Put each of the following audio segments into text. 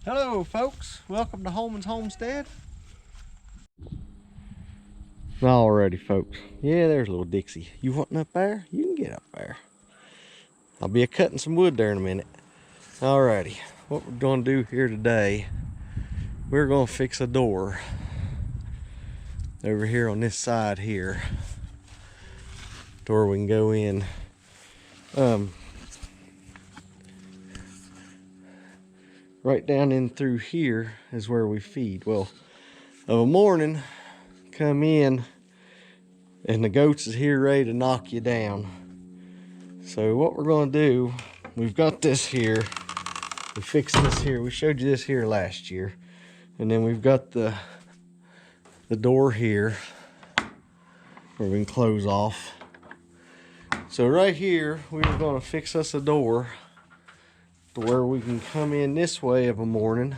Hello folks, welcome to Homestead. Alrighty folks, yeah, there's little Dixie. You wanting up there? You can get up there. I'll be cutting some wood there in a minute. Alrighty, what we're gonna do here today, we're gonna fix a door over here on this side here. Door we can go in. Right down in through here is where we feed. Well, of a morning, come in and the goats is here ready to knock you down. So what we're gonna do, we've got this here. We fixed this here. We showed you this here last year. And then we've got the door here where we can close off. So right here, we were gonna fix us a door to where we can come in this way of a morning.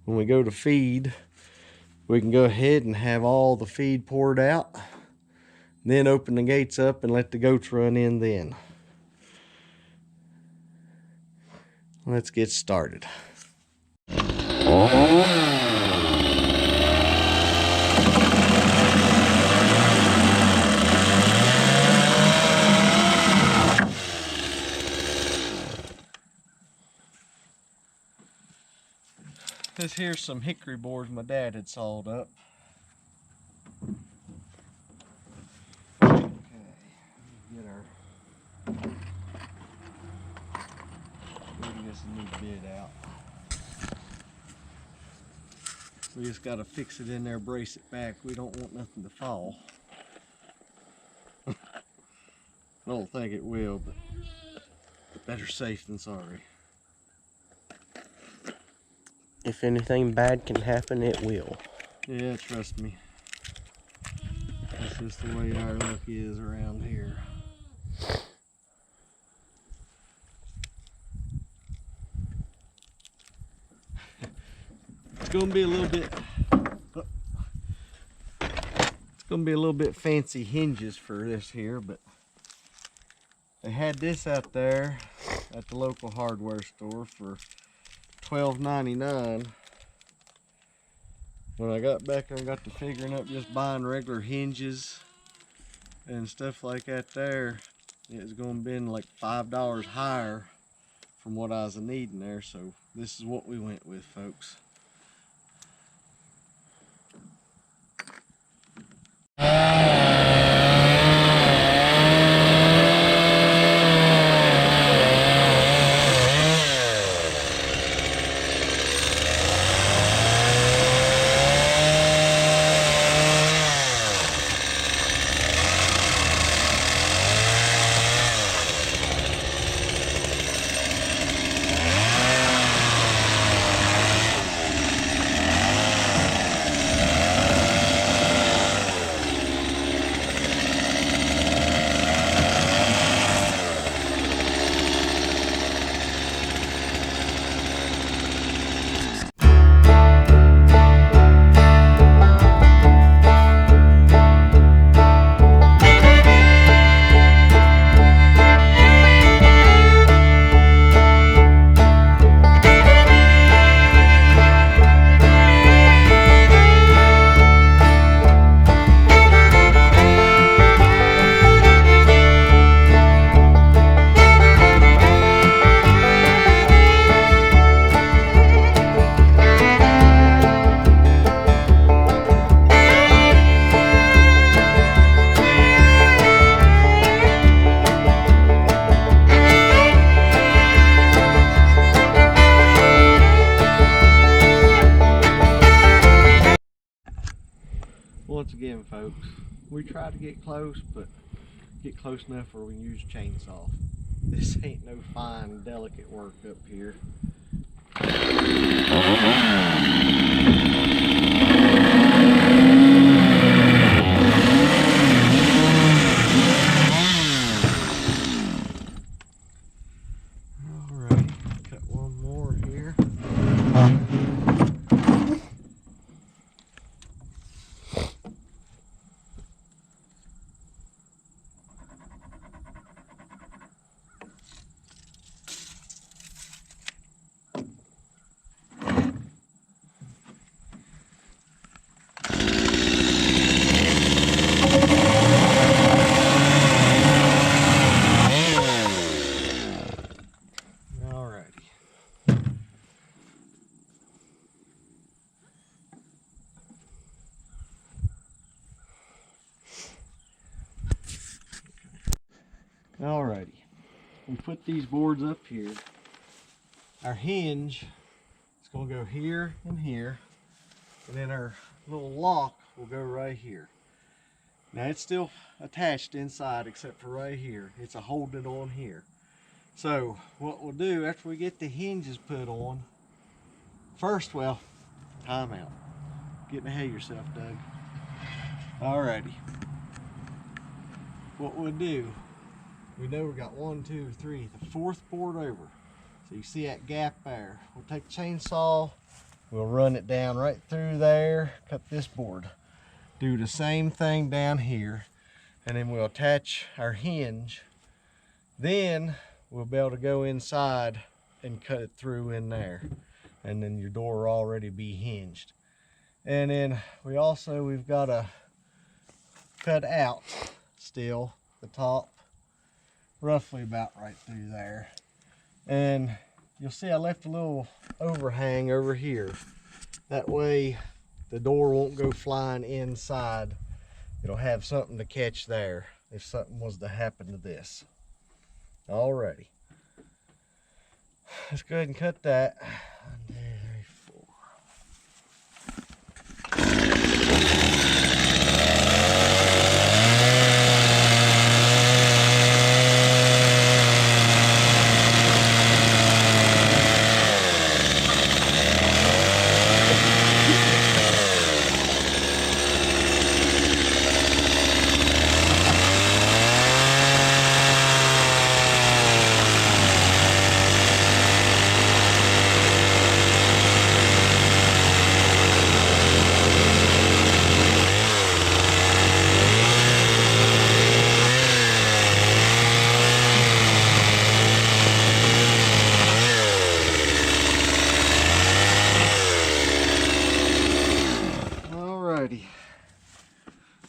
When we go to feed, we can go ahead and have all the feed poured out, then open the gates up and let the goats run in then. Let's get started. This here's some hickory boards my dad had sawed up. Okay, get this new bit out. We just got to fix it in there, brace it back. We don't want nothing to fall. I don't think it will, but better safe than sorry. If anything bad can happen, it will. Yeah, trust me. That's just the way our luck is around here. It's gonna be a little bit fancy hinges for this here, but they had this out there at the local hardware store for $12.99. When I got back there and got to figuring up just buying regular hinges and stuff like that there, it was going to be like $5 higher from what I was needing there. So this is what we went with, folks. Once again, folks, we try to get close, but get close enough where we can use a chainsaw. This ain't no fine, delicate work up here. Alright, cut one more here. Alrighty, we put these boards up here. Our hinge is going to go here and here, and then our little lock will go right here. Now it's still attached inside except for right here. It's a holding it on here. So what we'll do after we get the hinges put on, first, well, time out. Getting ahead of yourself, Doug. Alrighty. What we'll do, we know we got 1, 2, 3, the 4th board over. So you see that gap there. We'll take the chainsaw, we'll run it down right through there, cut this board. Do the same thing down here, and then we'll attach our hinge. Then we'll be able to go inside and cut it through in there. And then your door will already be hinged. And then we've got to cut out still the top, roughly about right through there. And you'll see I left a little overhang over here. That way the door won't go flying inside. It'll have something to catch there if something was to happen to this. Alrighty. Let's go ahead and cut that. 1, 2, 3, 4.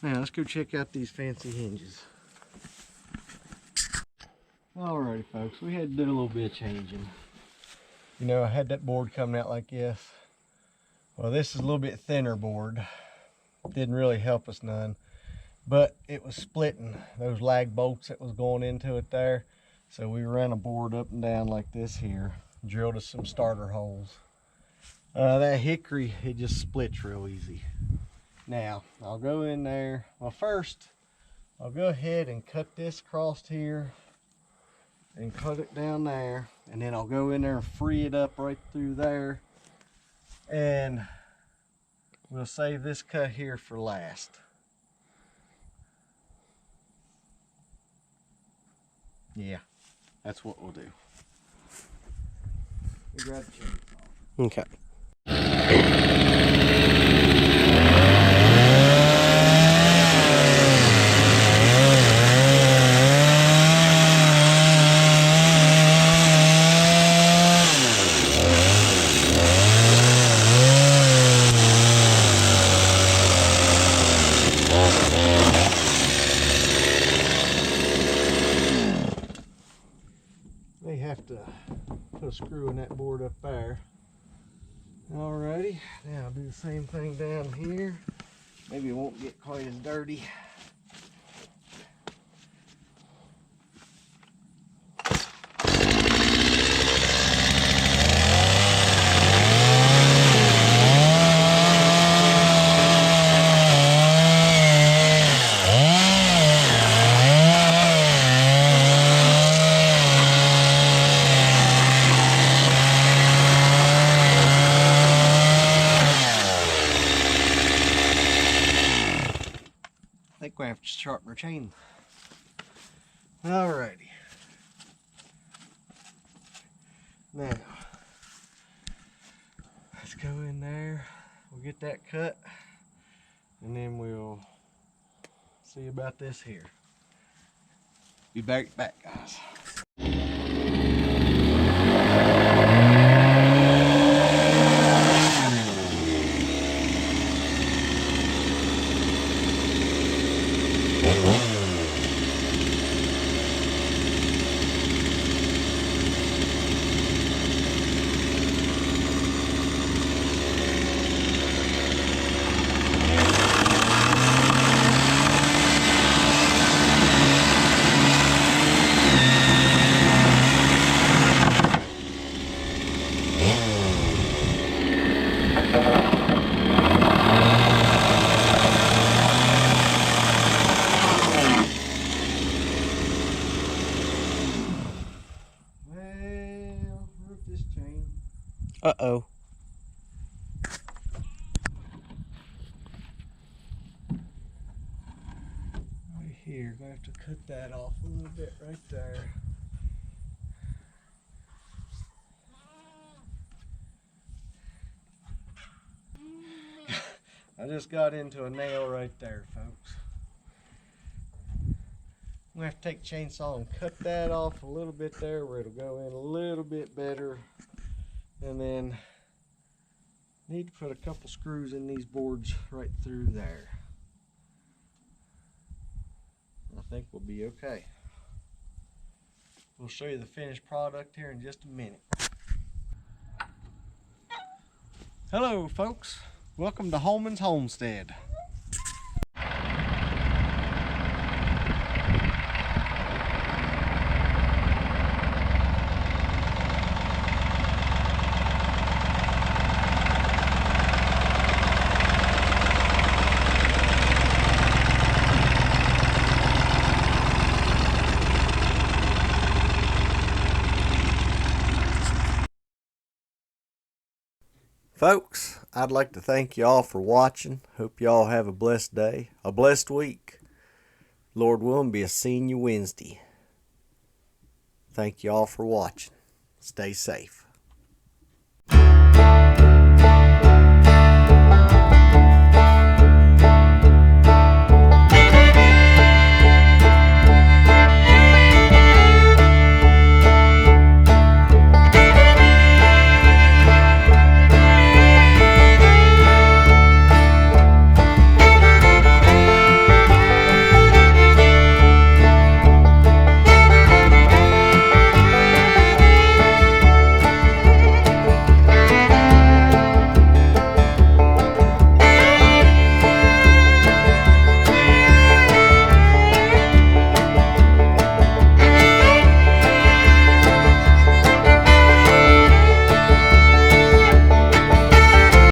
Now let's go check out these fancy hinges. Alrighty folks, we had to do a little bit of changing. You know, I had that board coming out like this. Well, this is a little bit thinner board. Didn't really help us none, but it was splitting those lag bolts that was going into it there. So we ran a board up and down like this here, drilled us some starter holes. That hickory, it just splits real easy. Now, I'll go in there. Well, first, I'll go ahead and cut this across here and cut it down there. And then I'll go in there and free it up right through there. And we'll save this cut here for last. Yeah, that's what we'll do. We'll grab the chainsaw. Okay. They have to put a screw in that board up there. Alrighty, now I'll do the same thing down here. Maybe it won't get quite as dirty. I think we have to sharpen our chain. Alrighty. Now, let's go in there. We'll get that cut, and then we'll see about this here. Be back, guys. Uh-oh. Right here, gonna have to cut that off a little bit right there. I just got into a nail right there, folks. I'm gonna have to take a chainsaw and cut that off a little bit there where it'll go in a little bit better. And then need to put a couple screws in these boards right through there. I think we'll be okay. We'll show you the finished product here in just a minute. Hello folks, welcome to Holman's Homestead. Folks, I'd like to thank you all for watching. Hope you all have a blessed day, a blessed week. Lord willing, be a seeing you Wednesday. Thank you all for watching. Stay safe.